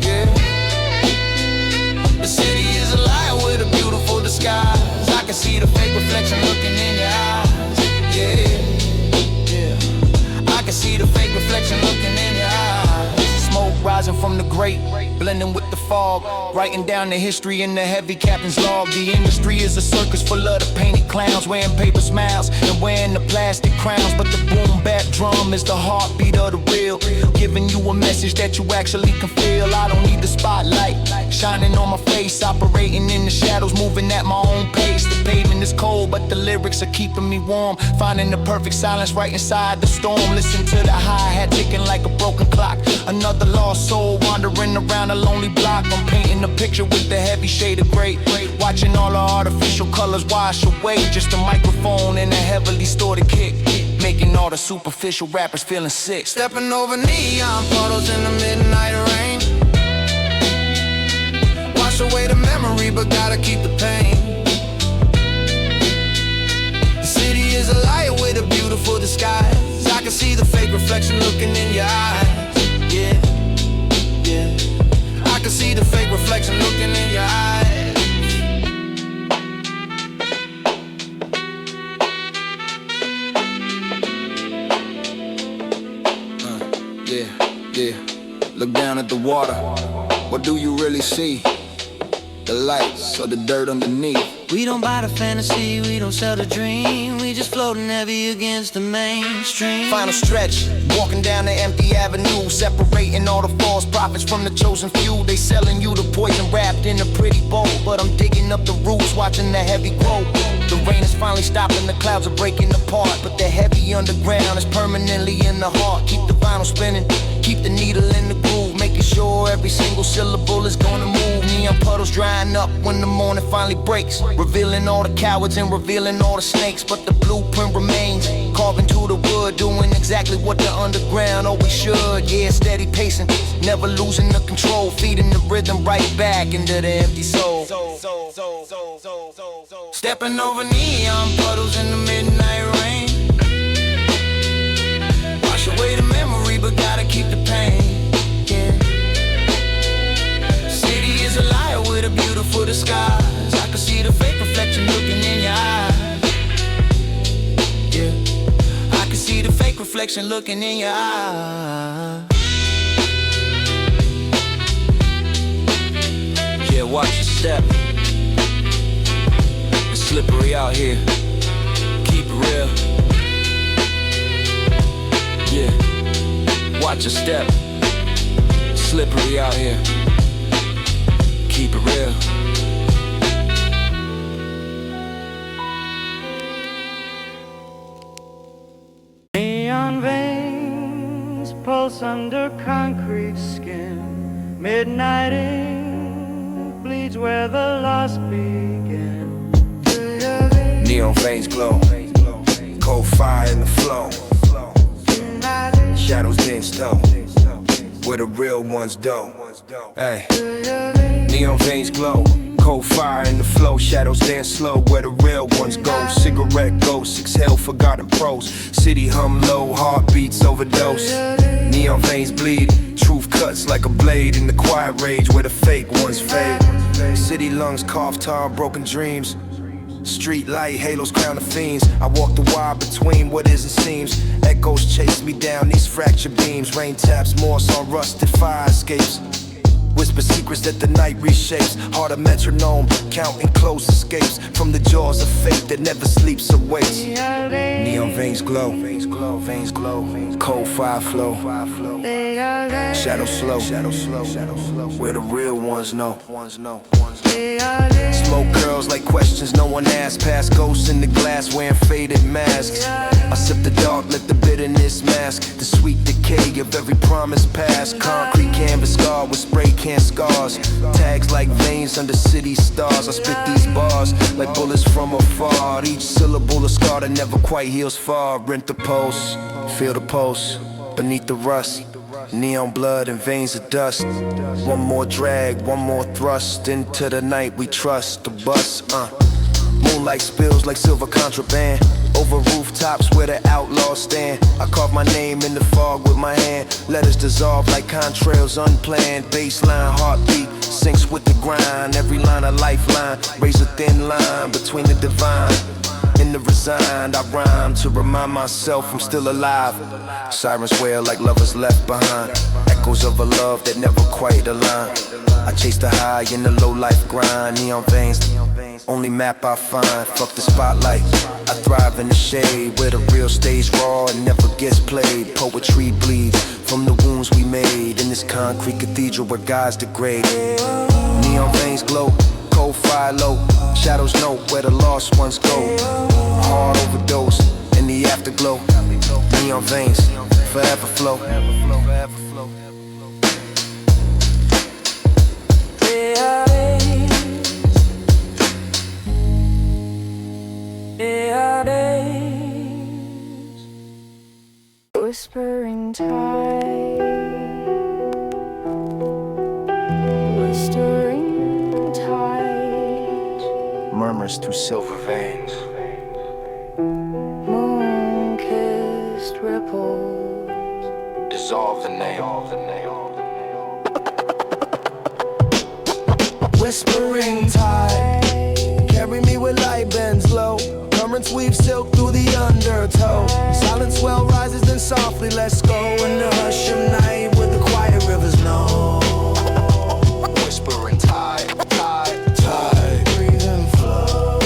Yeah. The city is a liar with a beautiful disguise. I can see the fake reflection looking in your eyes. Yeah. I can see the fake reflection looking in your eyes. Smoke rising from the grate, blending with the fog, writing down the history in the heavy captain's log. The industry is a circus full of the painted clowns, wearing paper smiles and wearing the plastic crowns. But the boom bap drum is the heartbeat of the real, giving you a message that you actually can feel. I don't need the spotlight shining on my face, operating in the shadows, moving at my own pace. The pavement is cold, but the lyrics are keeping me warm, finding the perfect silence right inside the storm. Listen to the hi-hat ticking like a broken clock. Another lost soul wandering around a lonely block. I'm painting a picture with the heavy shade of gray, watching all the artificial colors wash away. Just a microphone and a heavily distorted kick, making all the superficial rappers feeling sick. Stepping over neon puddles in the midnight rain. Wash away the memory, but gotta keep the pain. The city is a liar with a beautiful disguise. I can see the fake reflection looking in your eyes. Yeah, yeah. I can see the fake reflection looking in your eyes. Yeah, look down at the water. What do you really see? The lights or the dirt underneath? We don't buy the fantasy, we don't sell the dream. We just floating heavy against the mainstream. Final stretch, walking down the empty avenue, separating all the false prophets from the chosen few. They selling you the poison wrapped in a pretty bowl, but I'm digging up the roots, watching the heavy grow. The rain is finally stopping, the clouds are breaking apart, but the heavy underground is permanently in the heart. Keep the vinyl spinning, keep the needle in the groove, making sure every single syllable is gonna move. Neon puddles drying up when the morning finally breaks, revealing all the cowards and revealing all the snakes. But the blueprint remains, carved into the wood, doing exactly what the underground always should. Yeah, steady pacing, never losing the control, feeding the rhythm right back into the empty soul. Stepping over neon puddles in the midnight rain. Wash away the memory, but gotta keep the pain. Yeah. City is a liar with a beautiful disguise. I can see the fake reflection looking in your eyes. Yeah. I can see the fake reflection looking in your eyes. Yeah, watch your step. It's slippery out here. Keep it real. Yeah, watch your step. It's slippery out here. Keep it real. Neon veins pulse under concrete skin. Midnighting bleeds where the lost begin. Neon veins glow, cold fire in the flow. Shadows dance though, where the real ones do. Hey, neon veins glow, cold fire in the flow. Shadows dance slow, where the real ones go. Cigarette ghosts, exhale forgotten pros. City hum low, heartbeats overdose. Neon veins bleed, truth cuts like a blade in the quiet rage where the fake ones fade. City lungs cough tar, broken dreams. Street light halos crown the fiends. I walk the wire between what is and seems. Echoes chase me down these fractured beams. Rain taps moss on rusted fire escapes. Whisper secrets that the night reshapes. Heart a metronome, counting close escapes from the jaws of fate that never sleeps or waits. Neon veins glow, veins glow, veins glow. Cold fire flow, shadows slow, where the real ones know. Smoke curls like questions no one asked. Past ghosts in the glass wearing faded masks. I sip the dark, let the bitterness mask the sweet decay of every promise past. Concrete canvas scarred with spray can scars. Tags like veins under city stars. I spit these bars like bullets from afar. Each syllable a scar that never quite heals far. Rent the pulse, feel the pulse beneath the rust. Neon blood and veins of dust. One more drag, one more thrust into the night we trust. The bus, moonlight spills like silver contraband over rooftops where the outlaws stand. I carve my name in the fog with my hand. Letters dissolve like contrails unplanned. Baseline heartbeat sinks with the grind. Every line a lifeline, raise a thin line between the divine and the resigned. I rhyme to remind myself I'm still alive. Sirens wail like lovers left behind. Echoes of a love that never quite aligned. I chase the high in the low life grind. Neon veins, only map I find. Fuck the spotlight, I thrive in the shade where the real stays raw and never gets played. Poetry bleeds from the wounds we made in this concrete cathedral where guys degrade. Neon veins glow, cold fire low. Shadows know where the lost ones go. Hard overdose in the afterglow. Neon veins forever flow. currents through silver veins. Moon-kissed ripples Dissolve the nail. Whispering tide, carry me where light bends low. Currents weave silk through the undertow. Silent swell rises, then softly let's go in the hush of night where the quiet rivers know. Whispering tide. Breathe and flow.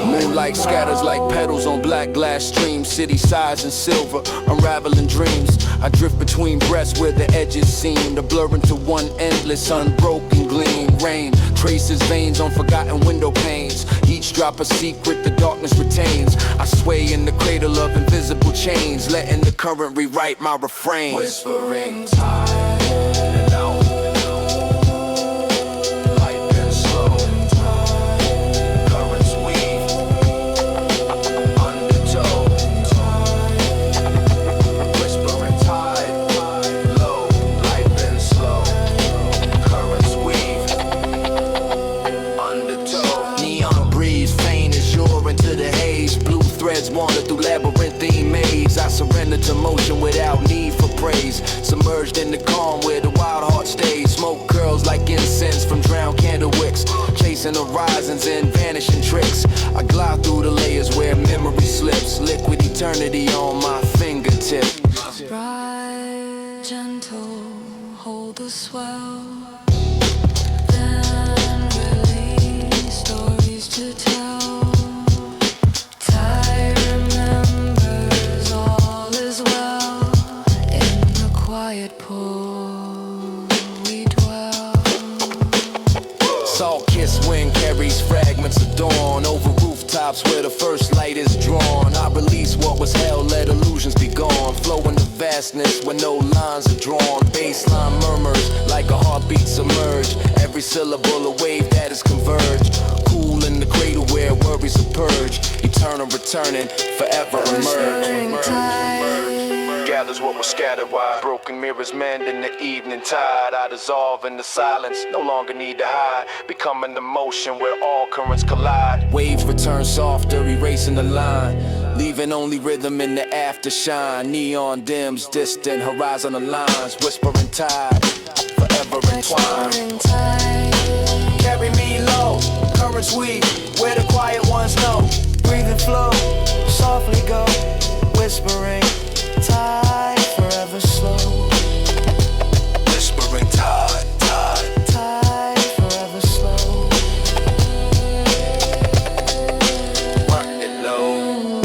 Moonlight scatters like petals on black glass streams. City sighs in silver, unraveling dreams. I drift between breasts where the edges seem to blur into one endless unbroken gleam. Rain traces veins on forgotten window panes. Each drop a secret the darkness retains. I sway in the cradle of invisible chains, letting the current rewrite my refrain. Whispering tide. Wander through labyrinthine maze. I surrender to motion without need for praise. Submerged in the calm where the wild heart stays. Smoke curls like incense from drowned candle wicks. Chasing horizons and vanishing tricks. I glide through the layers where memory slips. Liquid eternity on my fingertip. Ride gentle, hold the swell. Then release stories to tell. Salt-kissed wind carries fragments of dawn over rooftops where the first light is drawn. I release what was held, let illusions be gone. Flow in the vastness where no lines are drawn. Baseline murmurs like a heartbeat submerged. Every syllable a wave that is converged. Cool in the cradle where worries are purged. Eternal returning, forever emerge. Gathers what was scattered wide. Broken mirrors mend in the evening tide. I dissolve in the silence, no longer need to hide. Becoming the motion where all currents collide. Waves return softer, erasing the line. Leaving only rhythm in the aftershine. Neon dims, distant horizontal lines. Whispering tide, forever entwined. Carry me low, currents weave, where the quiet ones know. Breathe and flow, softly go, whispering tide, forever slow. Whispering tide. Tide, forever slow. Rock it low.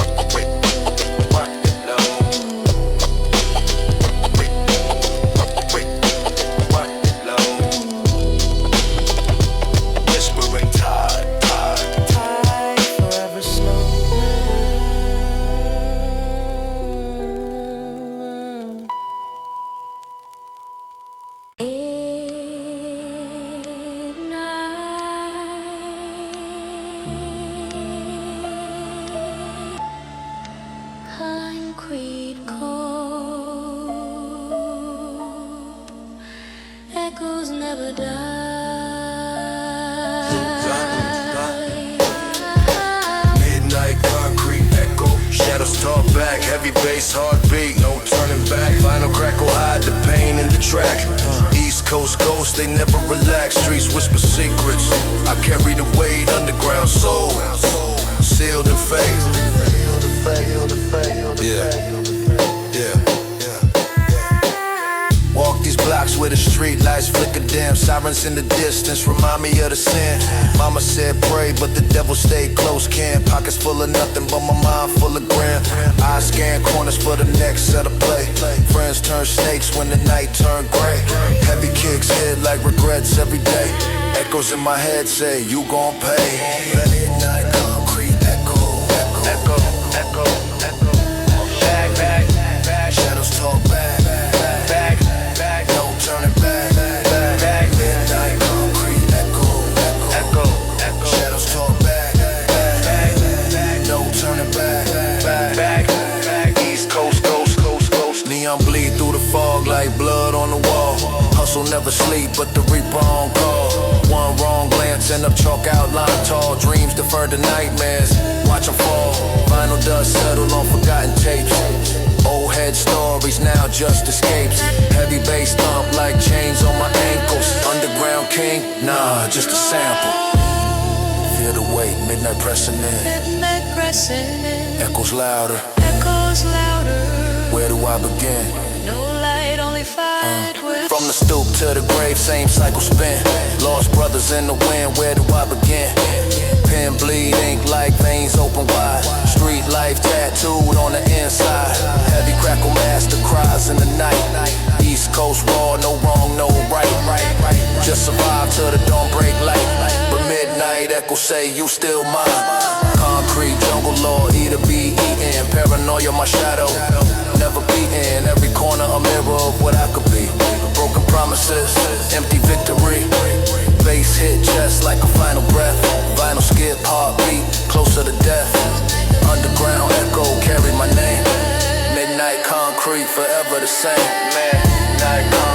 Rock it low. Rock it low. Whispering tide. Tide, forever slow. Concrete cold, echoes never die. Midnight concrete echo, shadows talk back, heavy bass, heartbeat, no turning back. Vinyl crackle hide the pain in the track. East Coast ghosts, they never relax. Streets whisper secrets. I carry the weight, underground soul, sealed in faith. Yeah. Walk these blocks where the street lights flicker dim. Sirens in the distance remind me of the sin. Mama said pray, but the devil stayed close kin. Pockets full of nothing, but my mind full of grin. I scan corners for the next set of play. Friends turn snakes when the night turn gray. Heavy kicks hit like regrets every day. Echoes in my head say, you gon' pay. Midnight concrete echo. Back. Shadows talk back. No turning back. Midnight concrete echo. Shadows talk back. No turning back. East Coast, neon bleed through the fog like blood on the wall. Hustle never sleep, but the reaper on call. One wrong glance and up chalk outline tall. Dreams defer to nightmares, watch them fall. Vinyl dust settle on forgotten tapes. Old head stories now just escapes. Heavy bass thump like chains on my ankles. Underground king, nah, just a sample. Feel the weight, midnight pressing in. Midnight pressing in. Echoes louder. Echoes louder. Where do I begin? No light, only fight with. From the stoop to the grave, same cycle spin. Lost brothers in the wind, where do I begin? Pen bleed, ink like veins open wide. Street life tattooed on the inside. Heavy crackle master cries in the night. East Coast raw, no wrong, no right. Just survive till the dawn break light. But midnight echo say you still mine. Concrete jungle law, eat or be eaten. Paranoia my shadow, never beaten. Every corner a mirror of what I could be. Broken promises, empty victory. Bass hit chest like a final breath. Vinyl skip, heartbeat, closer to death. Underground echo carry my name. Midnight concrete, forever the same. Midnight concrete.